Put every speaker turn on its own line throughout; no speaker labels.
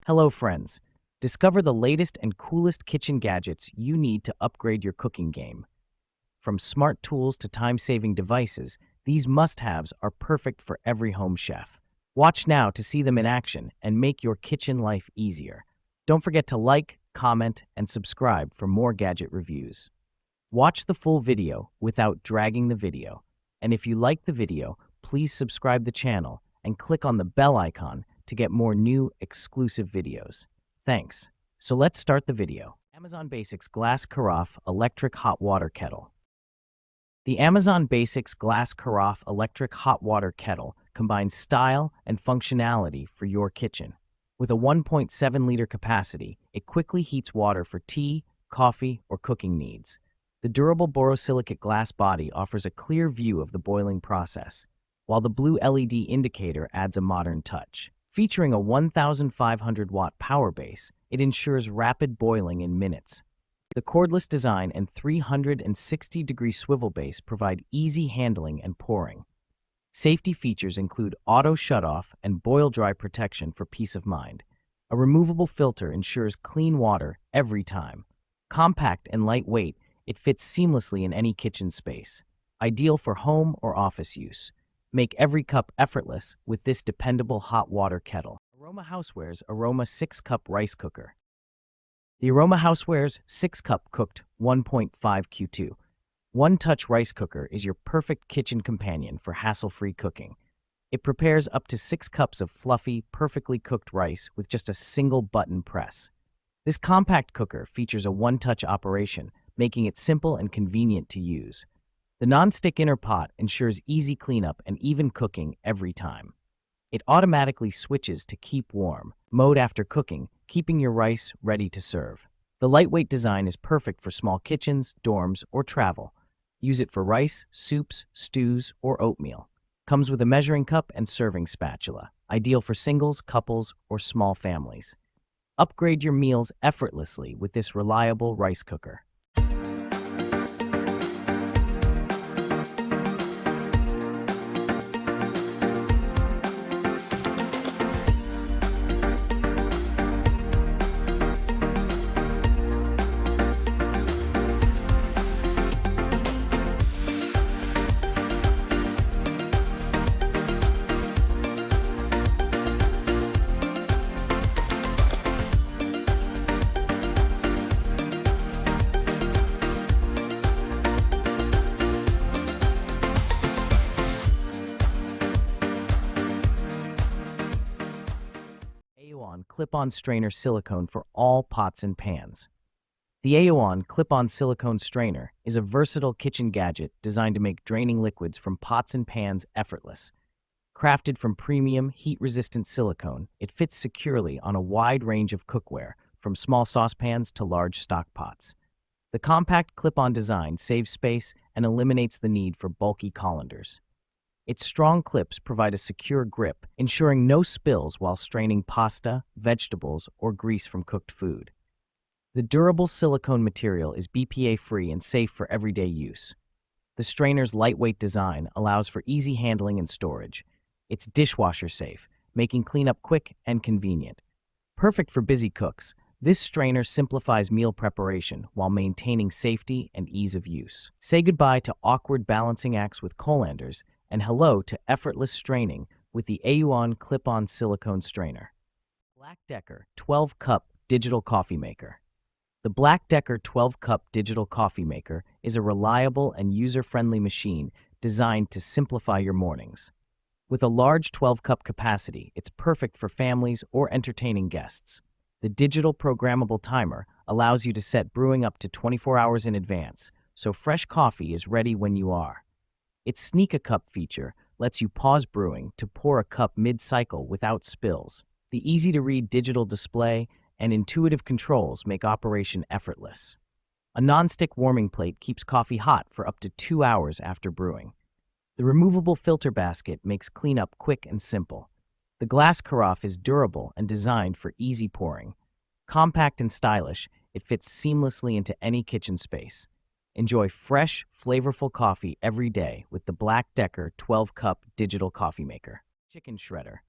Hello friends, discover the latest and coolest kitchen gadgets you need to upgrade your cooking game. From smart tools to time-saving devices, these must-haves are perfect for every home chef. Watch now to see them in action and make your kitchen life easier. Don't forget to like, comment, and subscribe for more gadget reviews. Watch the full video without dragging the video. And if you like the video, please subscribe the channel and click on the bell icon to get more new exclusive videos. Thanks. So let's start the video. Amazon Basics Glass Carafe Electric Hot Water Kettle. The Amazon Basics Glass Carafe Electric Hot Water Kettle combines style and functionality for your kitchen. With a 1.7-liter capacity, it quickly heats water for tea, coffee, or cooking needs. The durable borosilicate glass body offers a clear view of the boiling process, while the blue LED indicator adds a modern touch. Featuring a 1,500-watt power base, it ensures rapid boiling in minutes. The cordless design and 360-degree swivel base provide easy handling and pouring. Safety features include auto shutoff and boil-dry protection for peace of mind. A removable filter ensures clean water every time. Compact and lightweight, it fits seamlessly in any kitchen space. Ideal for home or office use. Make every cup effortless with this dependable hot water kettle. Aroma Housewares Aroma 6-Cup Rice Cooker. The Aroma Housewares 6-Cup Cooked 1.5 Q2 One-Touch Rice Cooker is your perfect kitchen companion for hassle-free cooking. It prepares up to 6 cups of fluffy, perfectly cooked rice with just a single button press. This compact cooker features a one-touch operation, making it simple and convenient to use. The non-stick inner pot ensures easy cleanup and even cooking every time. It automatically switches to keep warm mode after cooking, keeping your rice ready to serve. The lightweight design is perfect for small kitchens, dorms, or travel. Use it for rice, soups, stews, or oatmeal. Comes with a measuring cup and serving spatula, ideal for singles, couples, or small families. Upgrade your meals effortlessly with this reliable rice cooker. Clip-on strainer silicone for all pots and pans. The AON clip-on silicone strainer is a versatile kitchen gadget designed to make draining liquids from pots and pans effortless. Crafted from premium, heat-resistant silicone, it fits securely on a wide range of cookware, from small saucepans to large stock pots. The compact clip-on design saves space and eliminates the need for bulky colanders. Its strong clips provide a secure grip, ensuring no spills while straining pasta, vegetables, or grease from cooked food. The durable silicone material is BPA-free and safe for everyday use. The strainer's lightweight design allows for easy handling and storage. It's dishwasher safe, making cleanup quick and convenient. Perfect for busy cooks, this strainer simplifies meal preparation while maintaining safety and ease of use. Say goodbye to awkward balancing acts with colanders and hello to effortless straining with the AON clip-on silicone strainer. Black Decker 12-Cup Digital Coffee Maker. The Black Decker 12-Cup Digital Coffee Maker is a reliable and user-friendly machine designed to simplify your mornings. With a large 12-cup capacity, it's perfect for families or entertaining guests. The digital programmable timer allows you to set brewing up to 24 hours in advance, so fresh coffee is ready when you are. Its Sneak a Cup feature lets you pause brewing to pour a cup mid-cycle without spills. The easy-to-read digital display and intuitive controls make operation effortless. A non-stick warming plate keeps coffee hot for up to 2 hours after brewing. The removable filter basket makes cleanup quick and simple. The glass carafe is durable and designed for easy pouring. Compact and stylish, it fits seamlessly into any kitchen space. Enjoy fresh, flavorful coffee every day with the Black Decker 12-Cup Digital Coffee Maker. Chicken Shredder.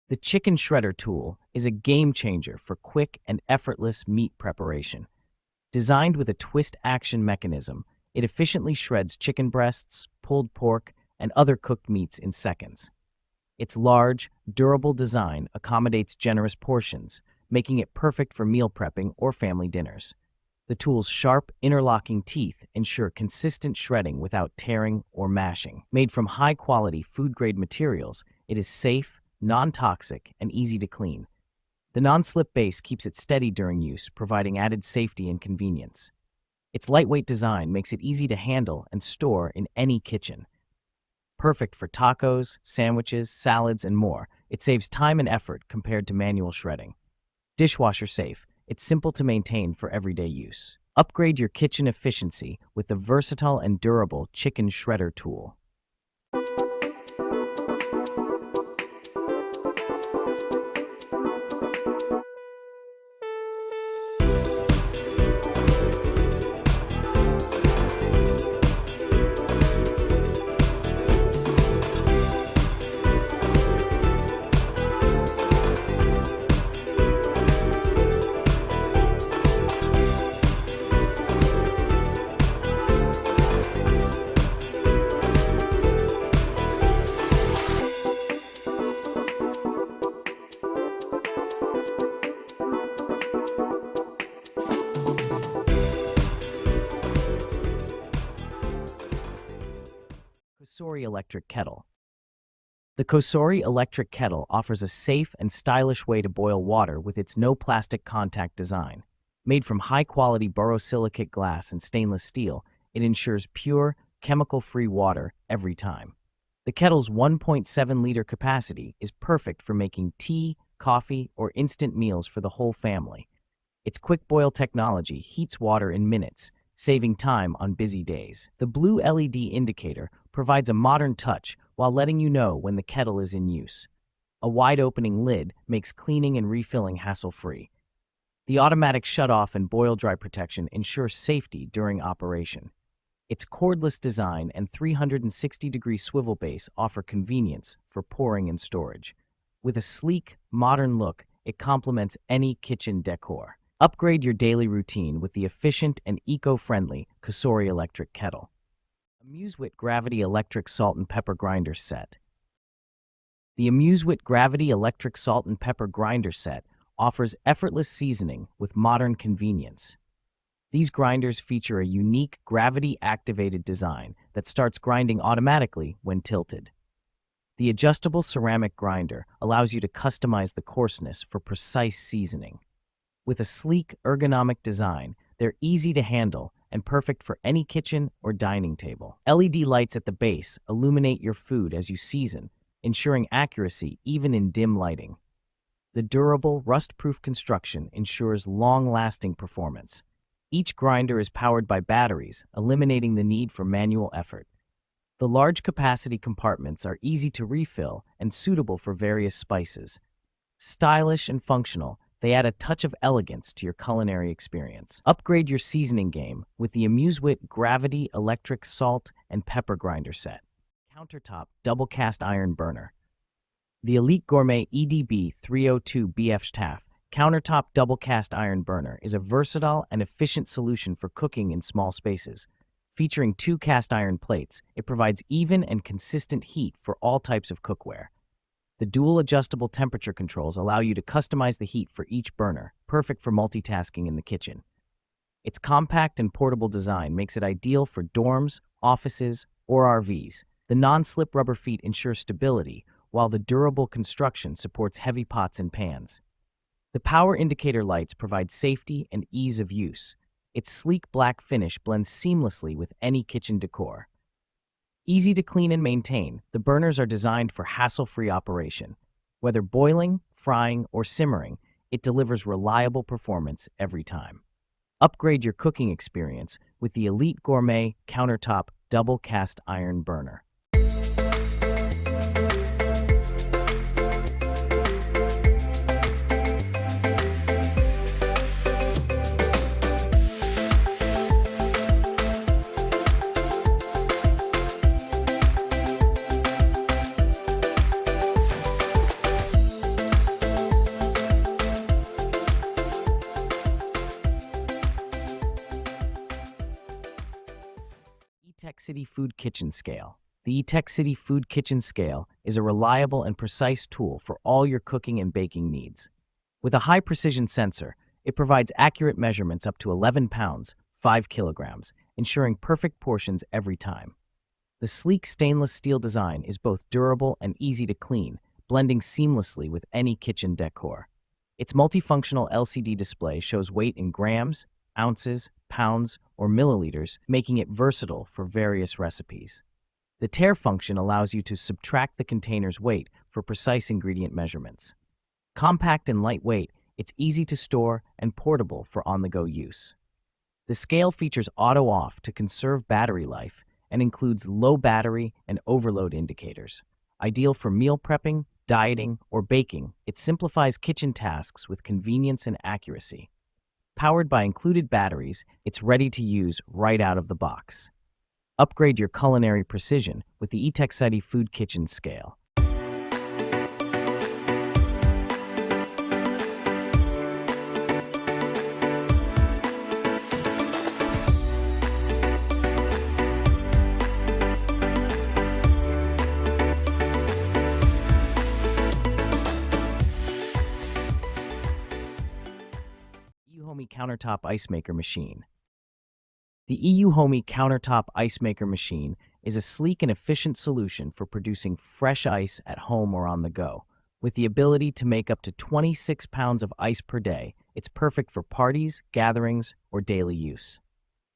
The chicken shredder tool is a game changer for quick and effortless meat preparation. Designed with a twist-action mechanism, it efficiently shreds chicken breasts, pulled pork, and other cooked meats in seconds. Its large, durable design accommodates generous portions, making it perfect for meal prepping or family dinners. The tool's sharp, interlocking teeth ensure consistent shredding without tearing or mashing. Made from high-quality food-grade materials, it is safe, non-toxic, and easy to clean. The non-slip base keeps it steady during use, providing added safety and convenience. Its lightweight design makes it easy to handle and store in any kitchen. Perfect for tacos, sandwiches, salads, and more, it saves time and effort compared to manual shredding. Dishwasher safe, it's simple to maintain for everyday use. Upgrade your kitchen efficiency with the versatile and durable chicken shredder tool. Kosori Electric Kettle. The Kosori Electric Kettle offers a safe and stylish way to boil water with its no plastic contact design. Made from high-quality borosilicate glass and stainless steel, it ensures pure, chemical-free water every time. The kettle's 1.7-liter capacity is perfect for making tea, coffee, or instant meals for the whole family. Its quick boil technology heats water in minutes, saving time on busy days. The blue LED indicator provides a modern touch while letting you know when the kettle is in use. A wide-opening lid makes cleaning and refilling hassle-free. The automatic shutoff and boil-dry protection ensures safety during operation. Its cordless design and 360-degree swivel base offer convenience for pouring and storage. With a sleek, modern look, it complements any kitchen decor. Upgrade your daily routine with the efficient and eco-friendly Kosori Electric Kettle. AmuseWit Gravity Electric Salt and Pepper Grinder Set. The AmuseWit Gravity Electric Salt and Pepper Grinder Set offers effortless seasoning with modern convenience. These grinders feature a unique gravity-activated design that starts grinding automatically when tilted. The adjustable ceramic grinder allows you to customize the coarseness for precise seasoning. With a sleek, ergonomic design, they're easy to handle and perfect for any kitchen or dining table. LED lights at the base illuminate your food as you season, ensuring accuracy even in dim lighting. The durable, rust-proof construction ensures long-lasting performance. Each grinder is powered by batteries, eliminating the need for manual effort. The large capacity compartments are easy to refill and suitable for various spices. Stylish and functional, they add a touch of elegance to your culinary experience. Upgrade your seasoning game with the AmuseWit Gravity Electric Salt and Pepper Grinder Set. Countertop Double Cast Iron Burner. The Elite Gourmet EDB 302 BF TAF Countertop Double Cast Iron Burner is a versatile and efficient solution for cooking in small spaces. Featuring 2 cast iron plates, it provides even and consistent heat for all types of cookware. The dual adjustable temperature controls allow you to customize the heat for each burner, perfect for multitasking in the kitchen. Its compact and portable design makes it ideal for dorms, offices, or RVs. The non-slip rubber feet ensure stability, while the durable construction supports heavy pots and pans. The power indicator lights provide safety and ease of use. Its sleek black finish blends seamlessly with any kitchen decor. Easy to clean and maintain, the burners are designed for hassle-free operation. Whether boiling, frying, or simmering, it delivers reliable performance every time. Upgrade your cooking experience with the Elite Gourmet Countertop Double Cast Iron Burner. E-Tech City Food Kitchen Scale. The E-Tech City Food Kitchen Scale is a reliable and precise tool for all your cooking and baking needs. With a high-precision sensor, it provides accurate measurements up to 11 pounds, 5 kilograms, ensuring perfect portions every time. The sleek stainless steel design is both durable and easy to clean, blending seamlessly with any kitchen decor. Its multifunctional LCD display shows weight in grams, ounces, pounds, or milliliters, making it versatile for various recipes. The tare function allows you to subtract the container's weight for precise ingredient measurements. Compact and lightweight, it's easy to store and portable for on-the-go use. The scale features auto-off to conserve battery life and includes low battery and overload indicators. Ideal for meal prepping, dieting, or baking, it simplifies kitchen tasks with convenience and accuracy. Powered by included batteries, it's ready to use right out of the box. Upgrade your culinary precision with the E-Tech City Food Kitchen Scale. EU-Homey Countertop Ice Maker Machine. The EU-Homey Countertop Ice Maker Machine is a sleek and efficient solution for producing fresh ice at home or on the go. With the ability to make up to 26 pounds of ice per day, it's perfect for parties, gatherings, or daily use.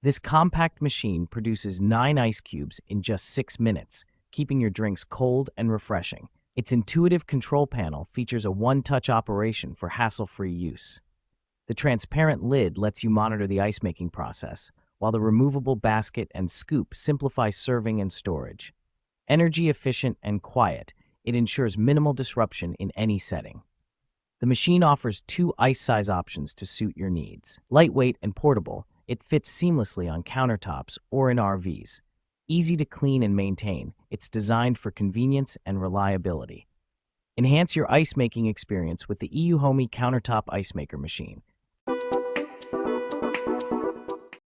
This compact machine produces 9 ice cubes in just 6 minutes, keeping your drinks cold and refreshing. Its intuitive control panel features a one-touch operation for hassle-free use. The transparent lid lets you monitor the ice-making process, while the removable basket and scoop simplify serving and storage. Energy efficient and quiet, it ensures minimal disruption in any setting. The machine offers 2 ice size options to suit your needs. Lightweight and portable, it fits seamlessly on countertops or in RVs. Easy to clean and maintain, it's designed for convenience and reliability. Enhance your ice-making experience with the EU-Homey Countertop Ice Maker Machine.